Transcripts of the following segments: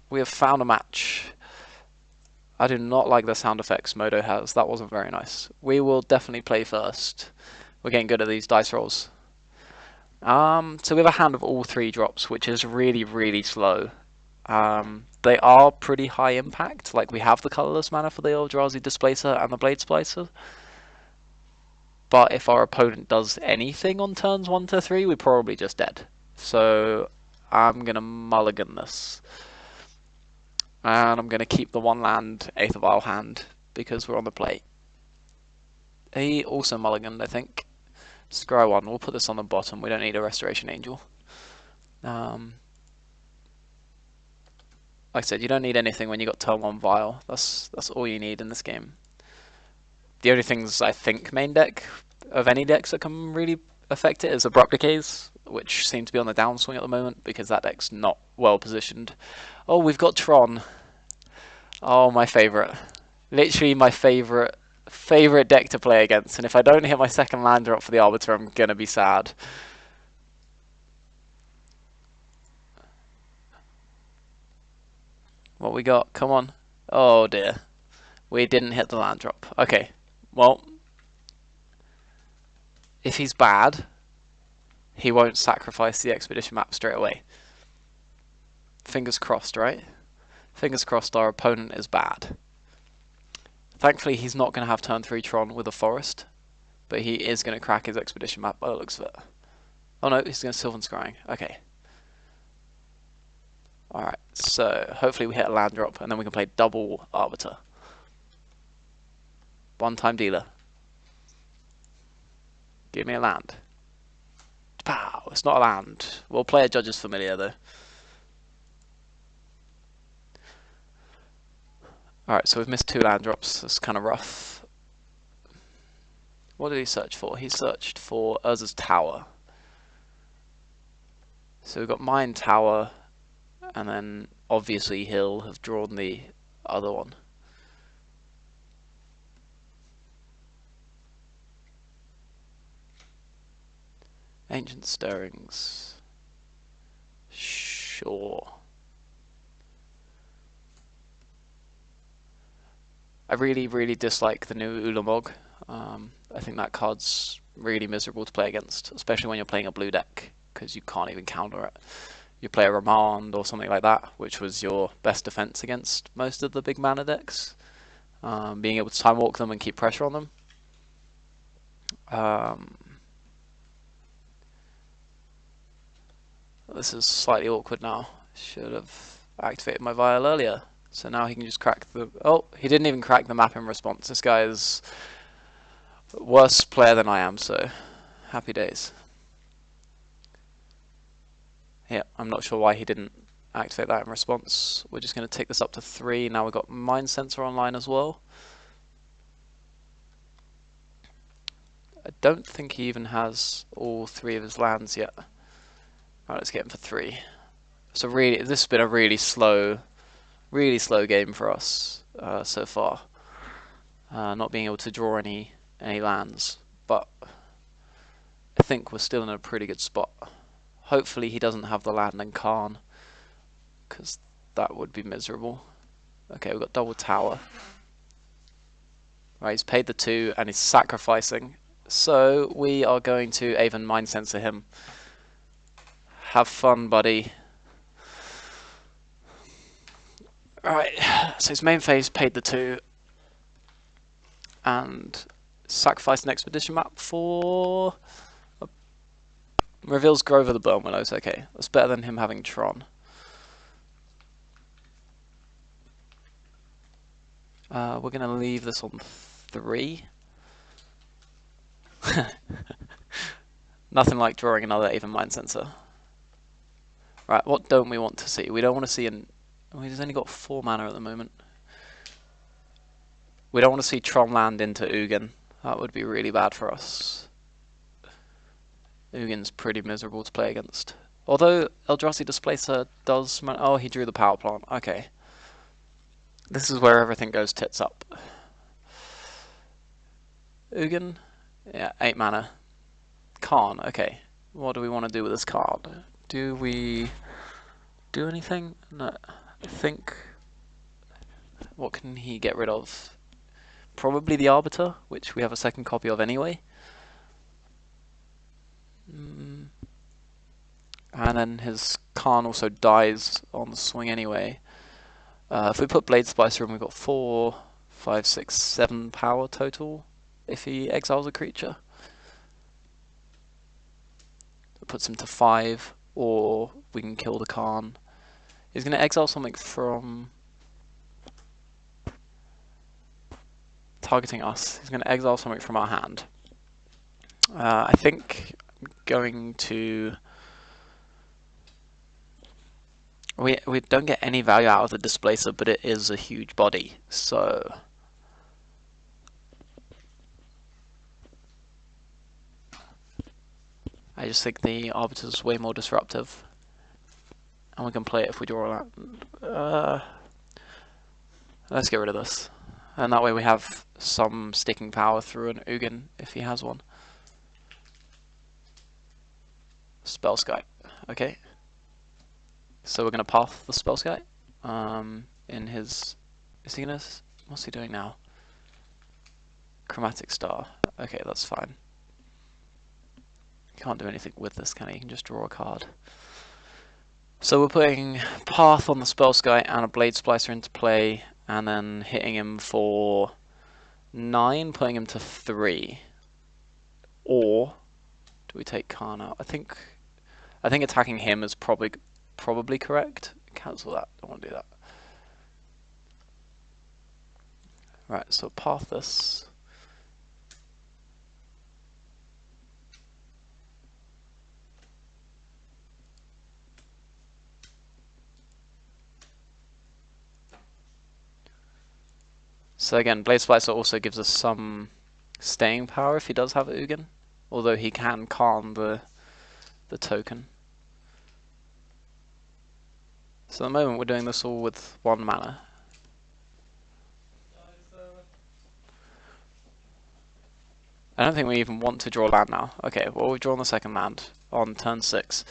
We have found a match. I do not like the sound effects Modo has. That wasn't very nice. We will definitely play first. We're getting good at these dice rolls. So we have a hand of all 3 drops, which is really, really slow. They are pretty high impact. Like, we have the colorless mana for the Eldrazi Displacer and the Blade Splicer. But if our opponent does anything on turns 1 to 3, we're probably just dead. So I'm going to mulligan this. And I'm going to keep the 1 land Eighth of Isle hand because we're on the play. He also mulliganed, I think. Scry 1, we'll put this on the bottom. We don't need a Restoration Angel. Like I said, you don't need anything when you got turn 1 Vial. That's all you need in this game. The only things I think main deck of any decks that can really affect it is Abrupt Decays, which seem to be on the downswing at the moment because that deck's not well positioned. Oh, we've got Tron. Oh, my favourite. Literally my favourite deck to play against, and if I don't hit my second land drop for the Arbiter, I'm gonna be sad. What we got? Come on. Oh dear. We didn't hit the land drop. Okay. Well, if he's bad, he won't sacrifice the expedition map straight away. Fingers crossed, right? Fingers crossed our opponent is bad. Thankfully, he's not going to have turn 3 Tron with a forest, but he is going to crack his expedition map by the looks of it. Oh no, he's going to Sylvan Scrying. Okay. Alright, so hopefully we hit a land drop and then we can play double Arbiter. 1-time dealer. Give me a land. Pow! It's not a land. We'll play a Judge's Familiar though. Alright, so we've missed 2 land drops. That's kind of rough. What did he search for? He searched for Urza's Tower. So we've got Mine Tower, and then obviously he'll have drawn the other one. Ancient Stirrings. Sure. I really, really dislike the new Ulamog. I think that card's really miserable to play against, especially when you're playing a blue deck, because you can't even counter it. You play a Remand or something like that, which was your best defense against most of the big mana decks. Being able to time walk them and keep pressure on them. This is slightly awkward now. Should have activated my vial earlier. So now he can just crack the... Oh, he didn't even crack the map in response. This guy is a worse player than I am, so happy days. Yeah, I'm not sure why he didn't activate that in response. We're just going to take this up to 3. Now we've got Mind Sensor online as well. I don't think he even has all 3 of his lands yet. Alright, let's get him for 3. So really, this has been a really slow game for us so far. Not being able to draw any lands, but I think we're still in a pretty good spot. Hopefully he doesn't have the land and Khan, because that would be miserable. Okay, we've got double tower. Right, he's paid the 2 and he's sacrificing. So we are going to Aven Mind Sensor him. Have fun, buddy. Alright, so his main phase paid the 2 and sacrificed an expedition map for... Reveals Grove of the Burn Willows. Okay, that's better than him having Tron. We're going to leave this on 3. Nothing like drawing another Aven Mind Sensor. Right, what don't we want to see? We don't want to see an... Oh, he's only got 4 mana at the moment. We don't want to see Tron land into Ugin. That would be really bad for us. Ugin's pretty miserable to play against. Although Eldrazi Displacer does... Oh, he drew the power plant. Okay. This is where everything goes tits up. Ugin? Yeah, 8 mana. Khan, okay. What do we want to do with this card? Do we do anything? No. I think, what can he get rid of? Probably the Arbiter, which we have a second copy of anyway. And then his Khan also dies on the swing anyway. If we put Blade Splicer in, we've got 4, 5, 6, 7 power total if he exiles a creature. It puts him to 5, or we can kill the Khan. He's going to exile something from targeting us. He's going to exile something from our hand. I think I'm going to... We don't get any value out of the Displacer, but it is a huge body, so... I just think the Arbiter's way more disruptive. And we can play it if we draw that. Let's get rid of this. And that way we have some sticking power through an Ugin, if he has one. Spell Sky. Okay. So we're going to path the Spell Sky. In his... Is he going to... What's he doing now? Chromatic Star. Okay, that's fine. He can't do anything with this, can he? He can just draw a card. So we're putting Path on the Spell Sky and a Blade Splicer into play, and then hitting him for 9, putting him to 3. Or do we take Khan out? I think attacking him is probably correct. Cancel that. Don't want to do that. Right. So path this. So again, Blade Splicer also gives us some staying power if he does have Ugin, although he can calm the token. So at the moment we're doing this all with 1 mana. I don't think we even want to draw land now. Okay, well we've drawn the second land on turn 6.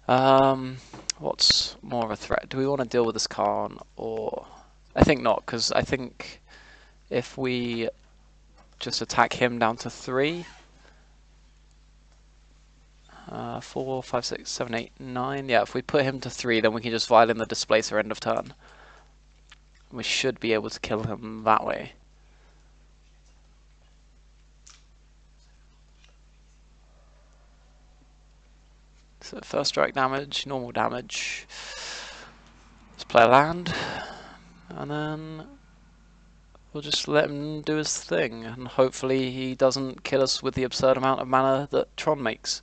What's more of a threat? Do we want to deal with this Khan, or... I think not, because I think if we just attack him down to 3... 4, 5, 6, 7, 8, 9... Yeah, if we put him to 3, then we can just violin the Displacer end of turn. We should be able to kill him that way. So first strike damage, normal damage. Let's play a land, and then we'll just let him do his thing, and hopefully he doesn't kill us with the absurd amount of mana that Tron makes.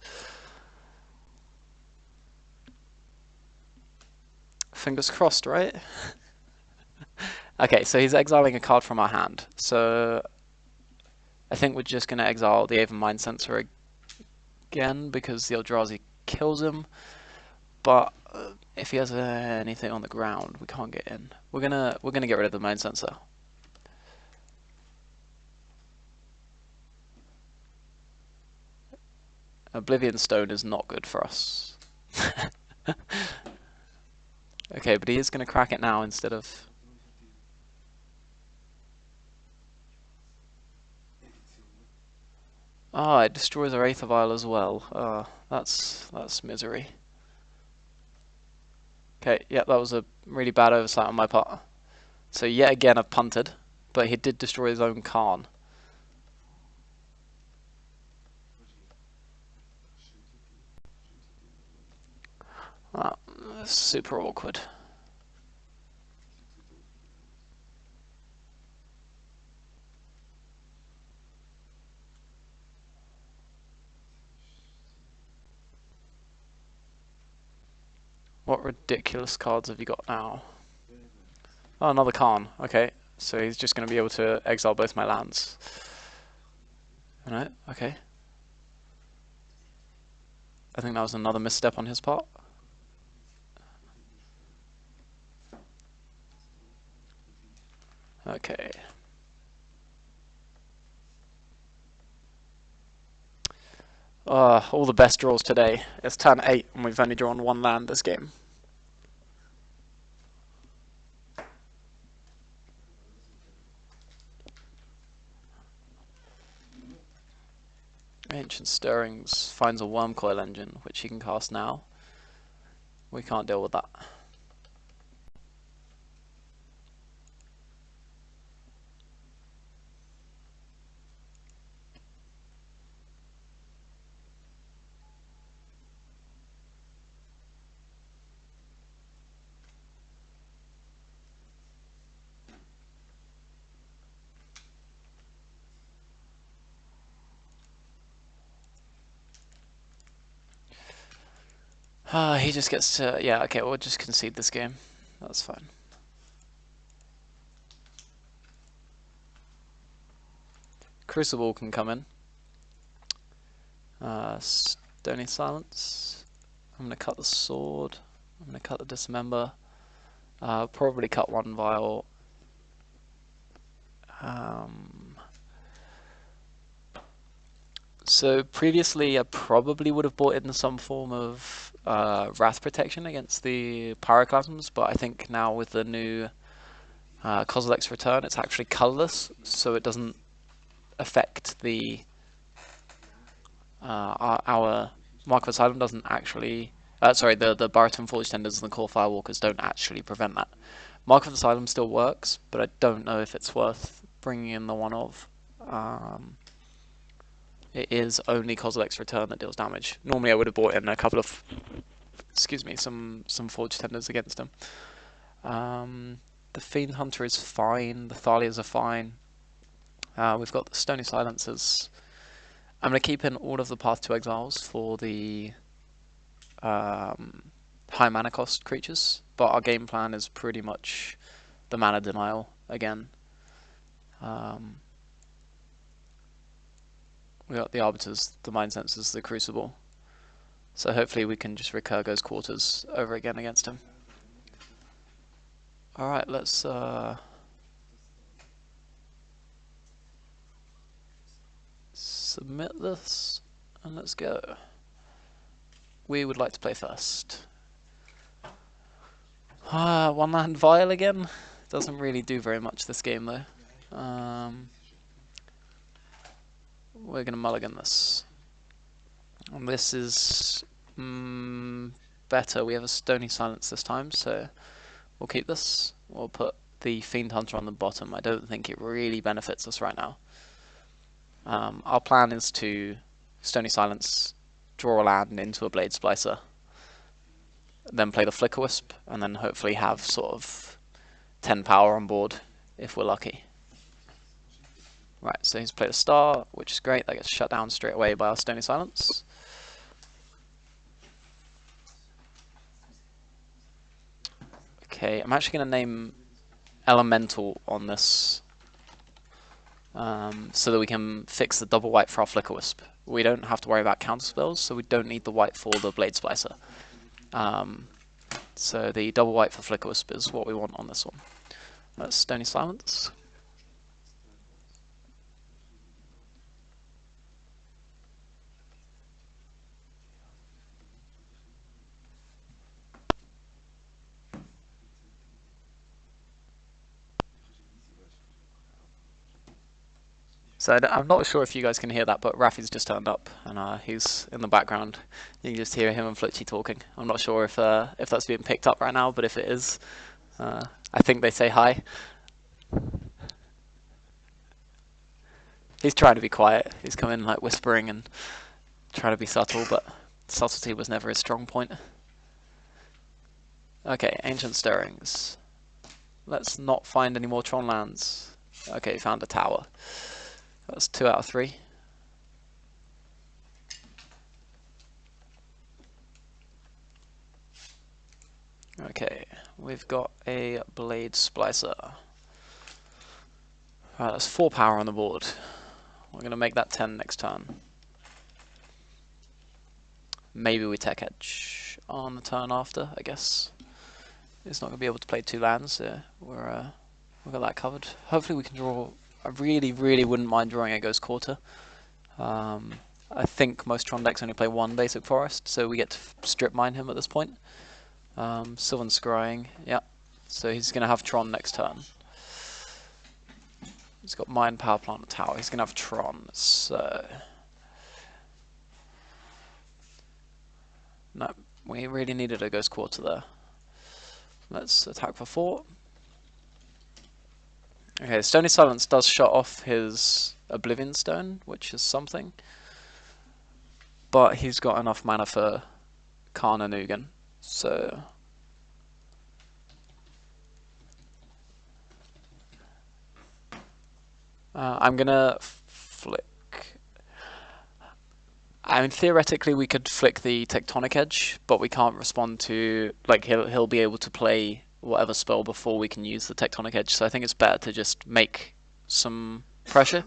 Fingers crossed, right? Okay, so he's exiling a card from our hand. So I think we're just going to exile the Aven Mind Sensor again because the Eldrazi kills him. But if he has anything on the ground, we can't get in. We're gonna get rid of the Mind Sensor. Oblivion Stone is not good for us. Okay, but he is going to crack it now instead of... Ah, it destroys our Aether Vial as well. That's misery. Okay, yeah, that was a really bad oversight on my part. So yet again I've punted, but he did destroy his own Khan. That's super awkward. What ridiculous cards have you got now? Oh, another Khan. Okay, so he's just going to be able to exile both my lands. Alright, okay. I think that was another misstep on his part. Okay. All the best draws today. It's turn 8 and we've only drawn 1 land this game. Ancient Stirrings finds a Worm Coil Engine, which he can cast now. We can't deal with that. He just gets to... Yeah, okay, we'll just concede this game. That's fine. Crucible can come in. Stony Silence. I'm going to cut the sword. I'm going to cut the Dismember. Probably cut one vial. So previously I probably would have brought in some form of Wrath Protection against the Pyroclasms, but I think now with the new Kozilek's Return, it's actually colorless, so it doesn't affect the our Mark of Asylum doesn't actually sorry, the Baraton Forge Tenders and the Core Firewalkers don't actually prevent that. Mark of Asylum still works, but I don't know if it's worth bringing in the one of. It is only Kozilek's Return that deals damage. Normally I would have brought in a couple of, excuse me, some Forge Tenders against him. The Fiend Hunter is fine, the Thalias are fine. We've got the Stony Silencers. I'm going to keep in all of the Path to Exiles for the high mana cost creatures, but our game plan is pretty much the mana denial again. We got the Arbiters, the Mind Sensors, the Crucible. So hopefully we can just recur Ghost Quarters over again against him. Alright, let's submit this and let's go. We would like to play first. One land Vial again. Doesn't really do very much this game though. We're going to mulligan this. And this is better. We have a Stony Silence this time, so we'll keep this. We'll put the Fiend Hunter on the bottom. I don't think it really benefits us right now. Our plan is to Stony Silence, draw a land into a Blade Splicer, then play the Flicker Wisp, and then hopefully have sort of 10 power on board if we're lucky. Right, so he's played a Star, which is great. That gets shut down straight away by our Stony Silence. Okay, I'm actually going to name Elemental on this so that we can fix the double white for our Flicker Wisp. We don't have to worry about counter spells, so we don't need the white for the Blade Splicer. So the double white for Flicker Wisp is what we want on this one. That's Stony Silence. So I'm not sure if you guys can hear that, but Rafi's just turned up and he's in the background. You can just hear him and Flitchy talking. I'm not sure if that's being picked up right now, but if it is, I think they say hi. He's trying to be quiet. He's come in like whispering and trying to be subtle, but subtlety was never his strong point. Okay, Ancient Stirrings. Let's not find any more Tron lands. Okay, found a tower. That's 2 out of 3. Okay, we've got a Blade Splicer. Right, that's 4 power on the board. We're going to make that 10 next turn. Maybe we Tech Edge on the turn after, I guess. It's not going to be able to play 2 lands, so we've got that covered. Hopefully we can draw. I really wouldn't mind drawing a Ghost Quarter. I think most Tron decks only play 1 basic forest, so we get to strip mine him at this point. Sylvan Scrying, yeah. So he's going to have Tron next turn. He's got Mine, Power Plant, and Tower. He's going to have Tron, so No, we really needed a Ghost Quarter there. Let's attack for 4. Okay, Stony Silence does shut off his Oblivion Stone, which is something. But he's got enough mana for Karn and Ugin, so... I'm gonna flick... I mean, theoretically we could flick the Tectonic Edge, but we can't respond to... Like, he'll be able to play whatever spell before we can use the Tectonic Edge, so I think it's better to just make some pressure.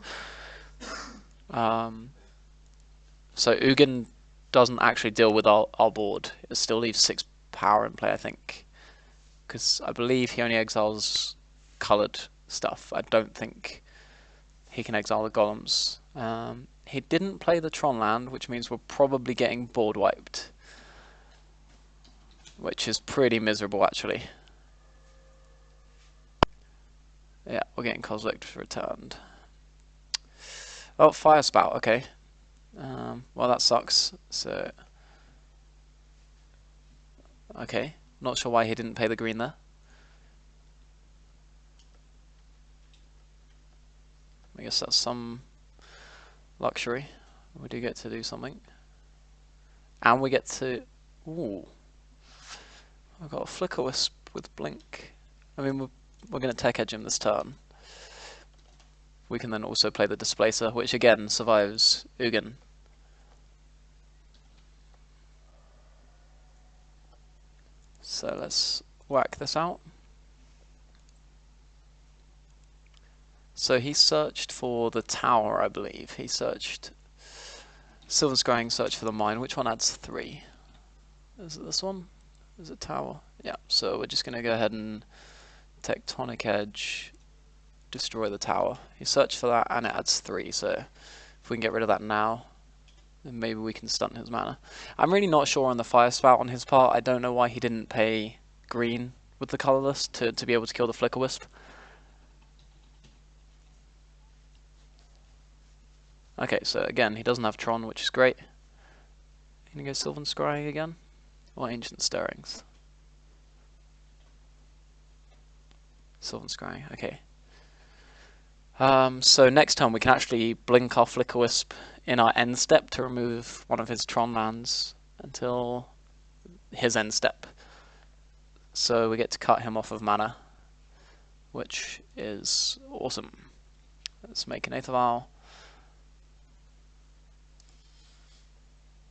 So Ugin doesn't actually deal with our board. It still leaves 6 power in play, I think. Because I believe he only exiles coloured stuff. I don't think he can exile the golems. He didn't play the Tron land, which means we're probably getting board wiped. Which is pretty miserable, actually. Yeah, we're getting Coslict returned. Oh, Fire Spout, okay. Well, that sucks. So, okay. Not sure why he didn't pay the green there. I guess that's some luxury. We do get to do something. And we get to... Ooh. I've got a Flicker Wisp with Blink. I mean, we're going to Tech Edge him this turn. We can then also play the Displacer, which again survives Ugin. So let's whack this out. So he searched for the tower, I believe. He searched... Silver Scrying searched for the mine. Which one adds 3? Is it this one? Is it tower? Yeah, so we're just going to go ahead and Tectonic Edge, destroy the tower. He searched for that and it adds 3, so if we can get rid of that now, then maybe we can stunt his mana. I'm really not sure on the Fire Spout on his part. I don't know why he didn't pay green with the colourless to be able to kill the Flicker Wisp. Okay, so again, he doesn't have Tron, which is great. Gonna go Sylvan Scrying again? Or Ancient Stirrings? Sylvan Scrying, okay. So next turn we can actually blink our Flicker Wisp in our end step to remove one of his Tron lands until his end step. So we get to cut him off of mana, which is awesome. Let's make an Aether Vial.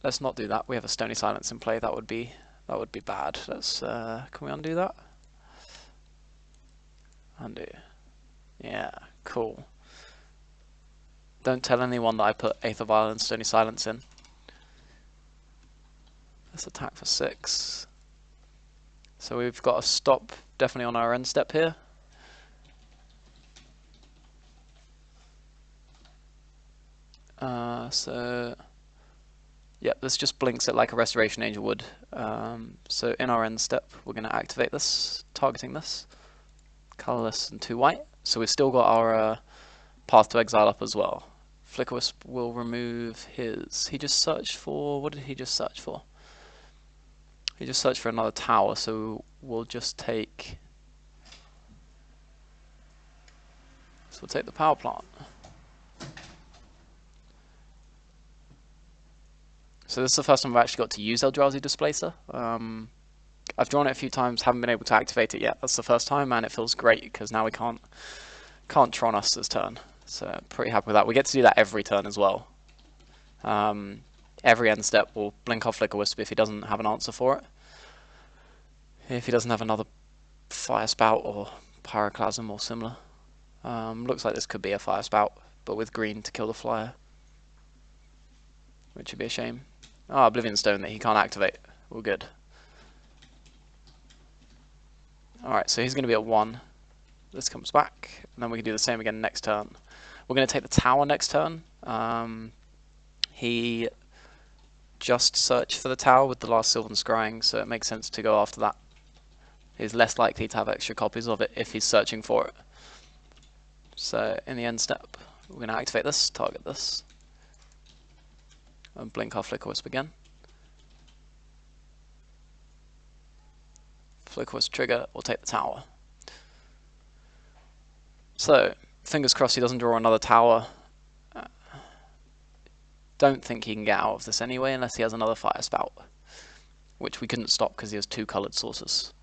Let's not do that. We have a Stony Silence in play. That would be bad. Let's can we undo that? Undo. Yeah, cool. Don't tell anyone that I put Aether Vial and Stony Silence in. Let's attack for 6. So we've got a stop definitely on our end step here. So yeah, this just blinks it like a Restoration Angel would. So in our end step, we're going to activate this, targeting this. Colorless and 2 white. So we've still got our Path to Exile up as well. Flicker Wisp will remove his... He just searched for... What did he just search for? He just searched for another tower, so we'll just take... So we'll take the power plant. So this is the first time I've actually got to use Eldrazi Displacer. I've drawn it a few times, haven't been able to activate it yet. That's the first time, and it feels great because now we can't Tron us this turn. So pretty happy with that. We get to do that every turn as well. Every end step will blink off Flicker Wisp if he doesn't have an answer for it. If he doesn't have another Fire Spout or Pyroclasm or similar. Looks like this could be a Fire Spout, but with green to kill the flyer. Which would be a shame. Oh, Oblivion Stone that he can't activate. All good. Alright, so he's going to be at 1. This comes back, and then we can do the same again next turn. We're going to take the tower next turn. He just searched for the tower with the last Sylvan Scrying, so it makes sense to go after that. He's less likely to have extra copies of it if he's searching for it. So in the end step, we're going to activate this, target this, and blink our Flicker Wisp again. Flickers trigger, we'll take the tower. So, fingers crossed he doesn't draw another tower. Don't think he can get out of this anyway unless he has another fire spout, which we couldn't stop because he has 2 coloured sources.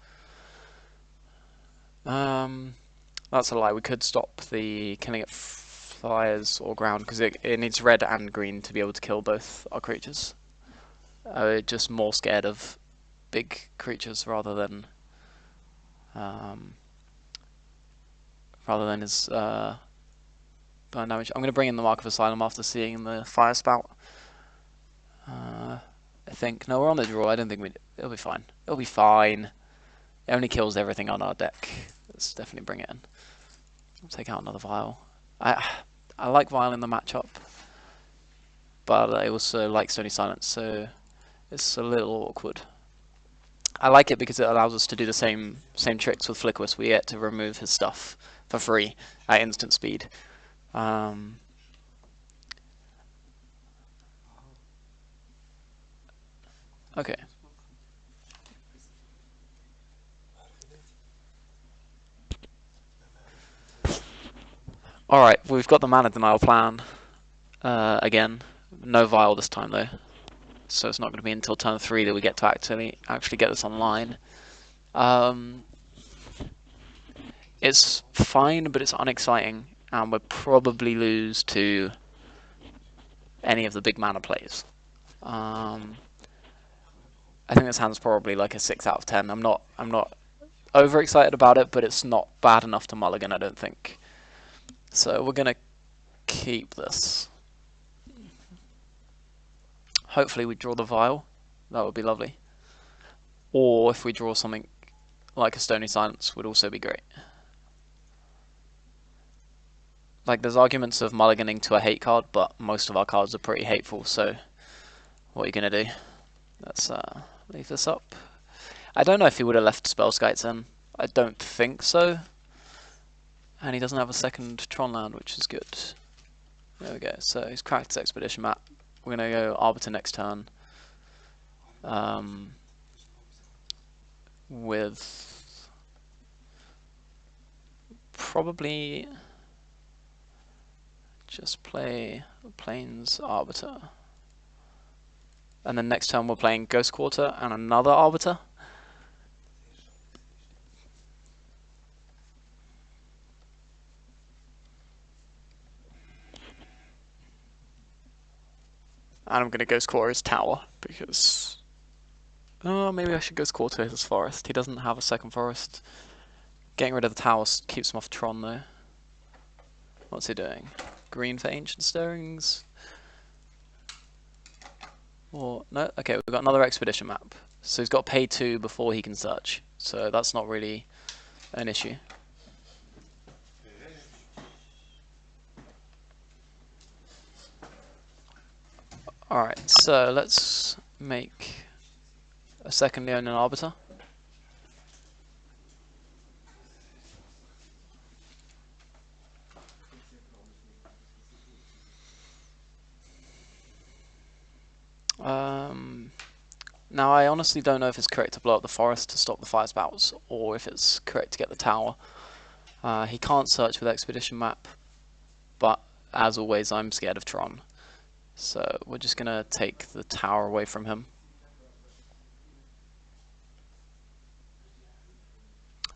That's a lie. We could stop the killing it fires or ground because it needs red and green to be able to kill both our creatures. We're just more scared of big creatures rather than his burn damage. I'm going to bring in the Mark of Asylum after seeing the fire spout. I think. No, we're on the draw. I don't think it'll be fine. It'll be fine. It only kills everything on our deck. Let's definitely bring it in. I'll take out another Vial. I like Vial in the matchup, but I also like Stony Silence, so it's a little awkward. I like it because it allows us to do the same tricks with Flickers. We get to remove his stuff for free at instant speed. Okay. Alright, we've got the mana denial plan again. No Vial this time though. So it's not going to be until turn 3 that we get to actually get this online. It's fine, but it's unexciting, and we'll probably lose to any of the big mana plays. I think this hand's probably like a 6 out of 10. I'm not overexcited about it, but it's not bad enough to mulligan, I don't think. So we're gonna keep this. Hopefully we draw the Vial. That would be lovely. Or if we draw something like a Stony Silence, would also be great. Like, there's arguments of mulliganing to a hate card, but most of our cards are pretty hateful, so what are you gonna do? Let's leave this up. I don't know if he would have left Spellskites in. I don't think so. And he doesn't have a second Tron land, which is good. There we go. So he's cracked his Expedition map. We're going to go Arbiter next turn. With probably just play Plains Arbiter. And then next turn we're playing Ghost Quarter and another Arbiter. And I'm going to Ghost Quarter his tower, because... Oh, maybe I should Ghost Quarter his forest. He doesn't have a second forest. Getting rid of the tower keeps him off Tron, though. What's he doing? Green for Ancient Stirrings? Or, no? Okay, we've got another Expedition map. So he's got to pay 2 before he can search. So that's not really an issue. Alright, so let's make a second Leonin Arbiter. Now I honestly don't know if it's correct to blow up the forest to stop the fire spouts, or if it's correct to get the tower. He can't search with Expedition map, but as always I'm scared of Tron. So we're just going to take the tower away from him.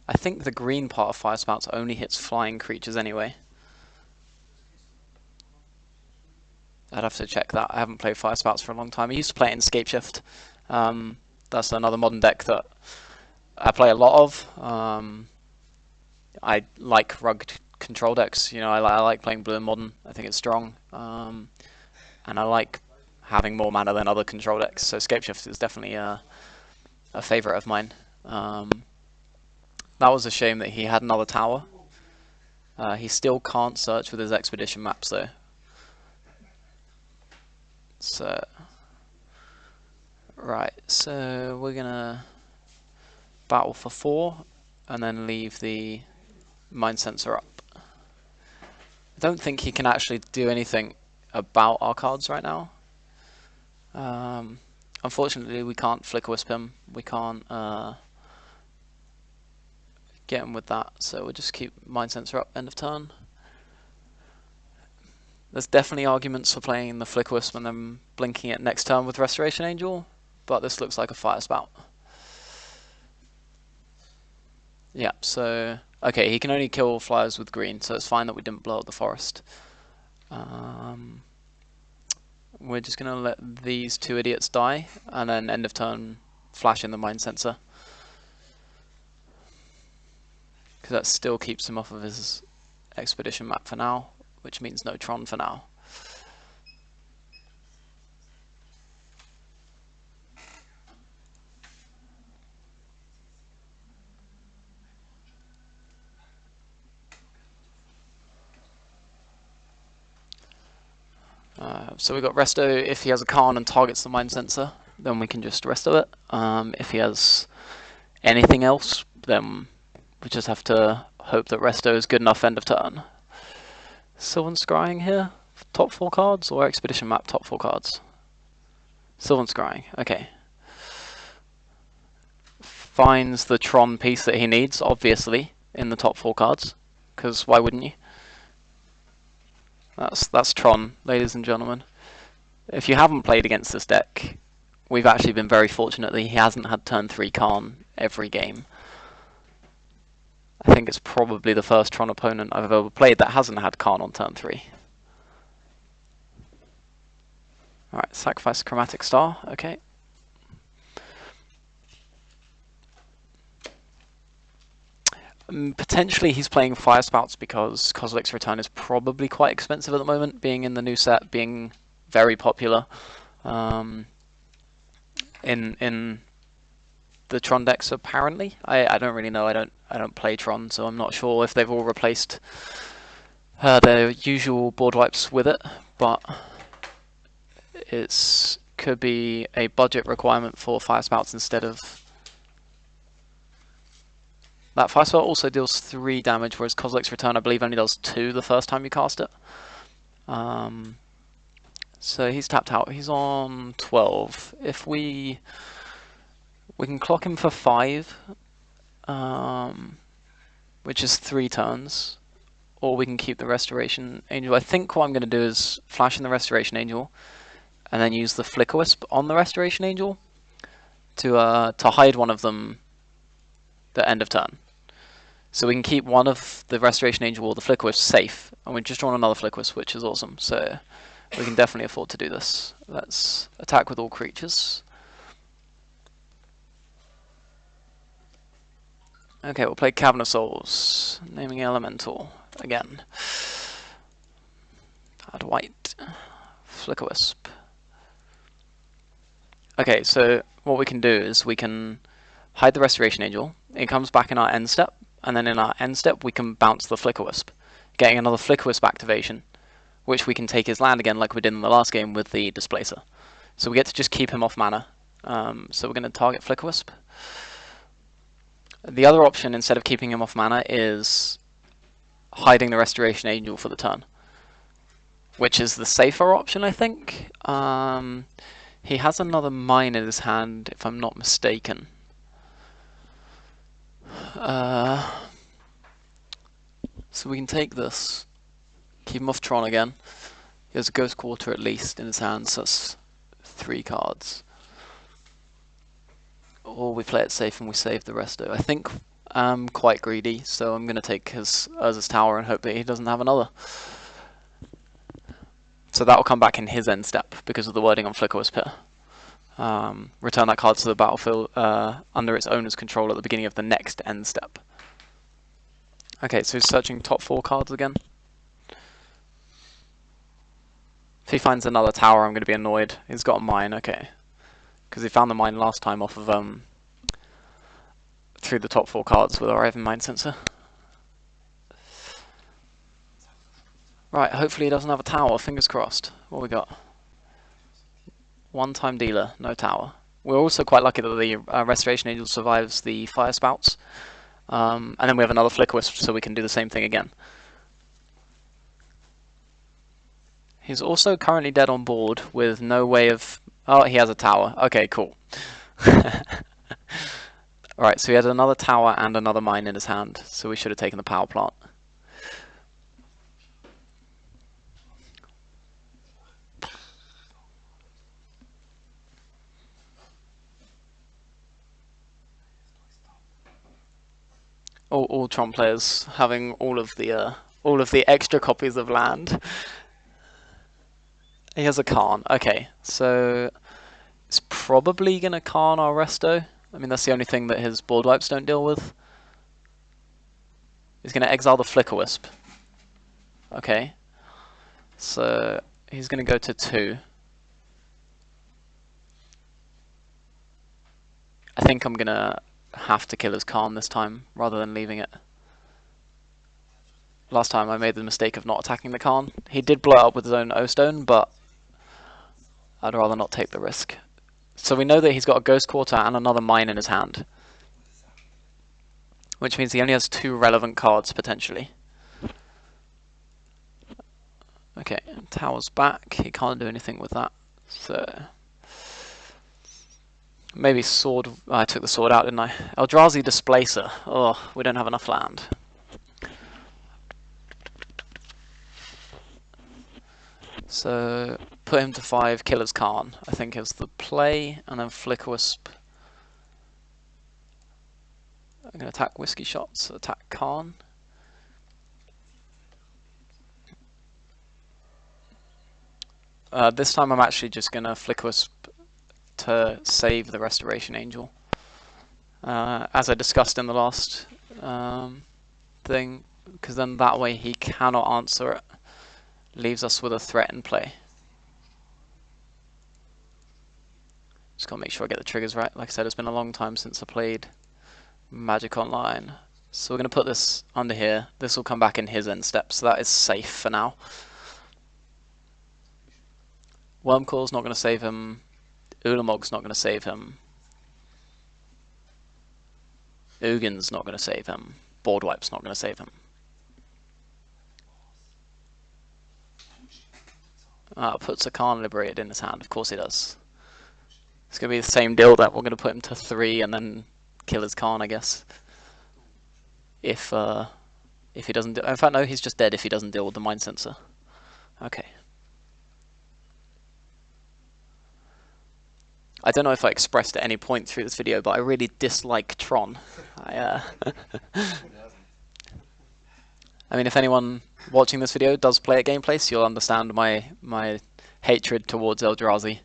I think the green part of Fire Spouts only hits flying creatures anyway. I'd have to check that. I haven't played Fire Spouts for a long time. I used to play it in Scapeshift. That's another modern deck that I play a lot of. I like rugged control decks. You know, I like playing blue and modern. I think it's strong. And I like having more mana than other control decks, so Scapeshift is definitely a favourite of mine. That was a shame that he had another tower. He still can't search with his Expedition maps though. So, right, so we're gonna battle for 4 and then leave the Mind Sensor up. I don't think he can actually do anything about our cards right now. Unfortunately, we can't Flicker Wisp him. We can't get him with that, so we'll just keep Mind Sensor up end of turn. There's definitely arguments for playing the Flicker Wisp and then blinking it next turn with Restoration Angel, but this looks like a Fire Spout. Yeah, so okay, he can only kill flyers with green, so it's fine that we didn't blow up the forest. We're just gonna let these two idiots die, and then end of turn flash in the Mind Sensor, because that still keeps him off of his expedition map for now, which means no Tron for now. So we've got Resto. If he has a Khan and targets the Mind Sensor, then we can just Resto it. If he has anything else, then we just have to hope that Resto is good enough end of turn. Sylvan Scrying here, top 4 cards, or Expedition Map top 4 cards? Sylvan Scrying, okay. Finds the Tron piece that he needs, obviously, in the top 4 cards, because why wouldn't you? That's Tron, ladies and gentlemen. If you haven't played against this deck, we've actually been very fortunate that he hasn't had turn 3 Khan every game. I think it's probably the first Tron opponent I've ever played that hasn't had Khan on turn 3. Alright, sacrifice Chromatic Star, okay. Potentially he's playing Fire Spouts because Kozilek's Return is probably quite expensive at the moment, being in the new set, being very popular in the Tron decks apparently. I don't really know. I don't play Tron, so I'm not sure if they've all replaced their usual board wipes with it, but it could be a budget requirement for Fire Spouts instead of. That Fire Spout also deals 3 damage, whereas Kozilek's Return I believe only does 2 the first time you cast it. So he's tapped out. He's on 12. If we can clock him for 5, which is 3 turns, or we can keep the Restoration Angel. I think what I'm going to do is flash in the Restoration Angel, and then use the Flicker Wisp on the Restoration Angel to hide one of them at end of turn. So we can keep one of the Restoration Angel or the Flicker Wisp safe, and we've just drawn another Flicker Wisp, which is awesome. So we can definitely afford to do this. Let's attack with all creatures. Okay, we'll play Cavern of Souls, naming Elemental again. Add white, Flicker Wisp. Okay, so what we can do is we can hide the Restoration Angel. It comes back in our end step, and then in our end step we can bounce the Flicker Wisp, getting another Flicker Wisp activation, which we can take his land again like we did in the last game with the Displacer. So we get to just keep him off mana. So we're going to target Flicker Wisp. The other option, instead of keeping him off mana, is hiding the Restoration Angel for the turn, which is the safer option, I think. He has another mine in his hand, if I'm not mistaken. So we can take this, keep him off Tron again. He has a Ghost Quarter at least in his hand, so that's 3 cards. Or we play it safe and we save the resto. I think I'm quite greedy, so I'm going to take his Urza's Tower and hope that he doesn't have another. So that will come back in his end step because of the wording on Flicker Wisp here. Return that card to the battlefield under its owner's control at the beginning of the next end step. Okay, so he's searching top 4 cards again. If he finds another tower, I'm going to be annoyed. He's got a mine, okay. Because he found the mine last time off of through the top 4 cards with our Ivan Mind Sensor. Right, hopefully he doesn't have a tower, fingers crossed. What we got? One-time dealer, no tower. We're also quite lucky that the Restoration Angel survives the Fire Spouts. And then we have another Flicker Wisp, so we can do the same thing again. He's also currently dead on board with no way of... Oh, he has a tower. Okay, cool. Alright, so he had another tower and another mine in his hand, so we should have taken the power plant. All Tron players having all of the extra copies of land. He has a Khan. Okay, so it's probably gonna Khan our resto. I mean, that's the only thing that his board wipes don't deal with. He's gonna exile the Flicker Wisp. Okay, so he's gonna go to 2. I think I'm gonna have to kill his Khan this time rather than leaving it. Last time I made the mistake of not attacking the Khan. He did blow it up with his own O-Stone, but I'd rather not take the risk. So we know that he's got a Ghost Quarter and another mine in his hand, which means he only has 2 relevant cards potentially. Okay, tower's back. He can't do anything with that. So maybe sword. I took the sword out, didn't I? Eldrazi Displacer. Oh, we don't have enough land. So put him to 5, Killer's Khan, I think is the play, and then Flicker Wisp. I'm going to attack Whiskey Shots, attack Khan. This time I'm actually just going to Flicker Wisp to save the Restoration Angel. As I discussed in the last thing, because then that way he cannot answer it. Leaves us with a threat in play. Just gotta make sure I get the triggers right. Like I said, it's been a long time since I played Magic Online. So we're gonna put this under here. This will come back in his end step, so that is safe for now. Wormcoil's not gonna save him. Ulamog's not gonna save him. Ugin's not gonna save him. Boardwipe's not gonna save him. Puts a Khan Liberated in his hand. Of course he does. It's going to be the same deal that we're going to put him to 3 and then kill his Khan, I guess. If he doesn't... In fact, no, he's just dead if he doesn't deal with the Mind Sensor. Okay. I don't know if I expressed at any point through this video, but I really dislike Tron. I mean, if anyone watching this video does play at Gameplace, you'll understand my hatred towards Eldrazi.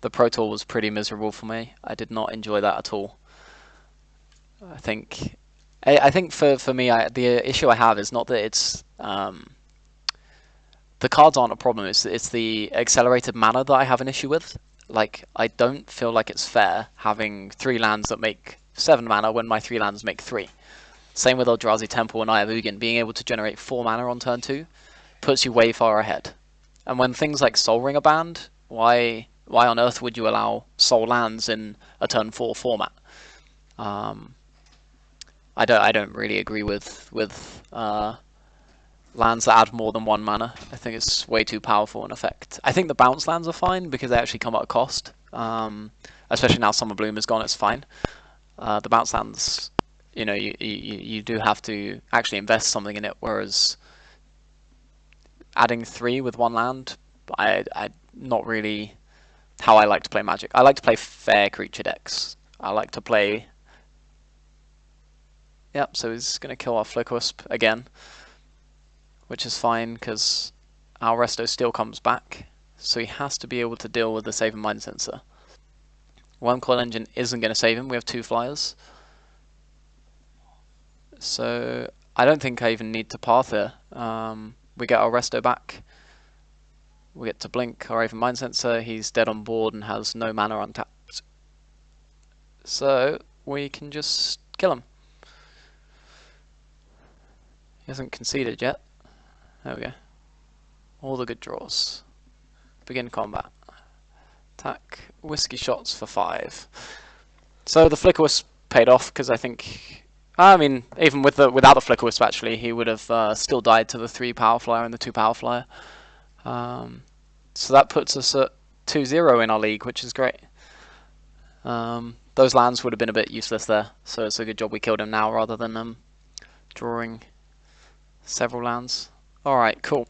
The Pro Tour was pretty miserable for me. I did not enjoy that at all. I think for me, the issue I have is not that it's the cards aren't a problem. It's the accelerated mana that I have an issue with. Like, I don't feel like it's fair having 3 lands that make 7 mana when my 3 lands make 3. Same with Eldrazi Temple and Eye of Ugin. Being able to generate 4 mana on turn 2 puts you way far ahead. And when things like Soul Ring are banned, why on earth would you allow Soul lands in a turn 4 format? I don't really agree with lands that add more than 1 mana. I think it's way too powerful in effect. I think the bounce lands are fine because they actually come at a cost. Especially now Summer Bloom is gone, it's fine. The bounce lands, you know, you do have to actually invest something in it, whereas adding 3 with 1 land, I not really how I like to play Magic. I like to play fair creature decks. I like to play... Yep, so he's going to kill our Flicker Wisp again, which is fine because our Resto still comes back, so he has to be able to deal with the Save and Mind Sensor. Wormcoil Engine isn't going to save him. We have 2 flyers. So I don't think I even need to path here. We get our Resto back. We get to blink our Even Mind Sensor. He's dead on board and has no mana untapped. So we can just kill him. He hasn't conceded yet. There we go. All the good draws. Begin combat. Attack Whiskey Shots for 5. So the Flicker Wisp paid off because I think... I mean, even without the Flicker Wisp, actually, he would have still died to the 3 Power Flyer and the 2 Power Flyer. So that puts us at 2-0 in our league, which is great. Those lands would have been a bit useless there, so it's a good job we killed him now rather than drawing several lands. Alright, cool.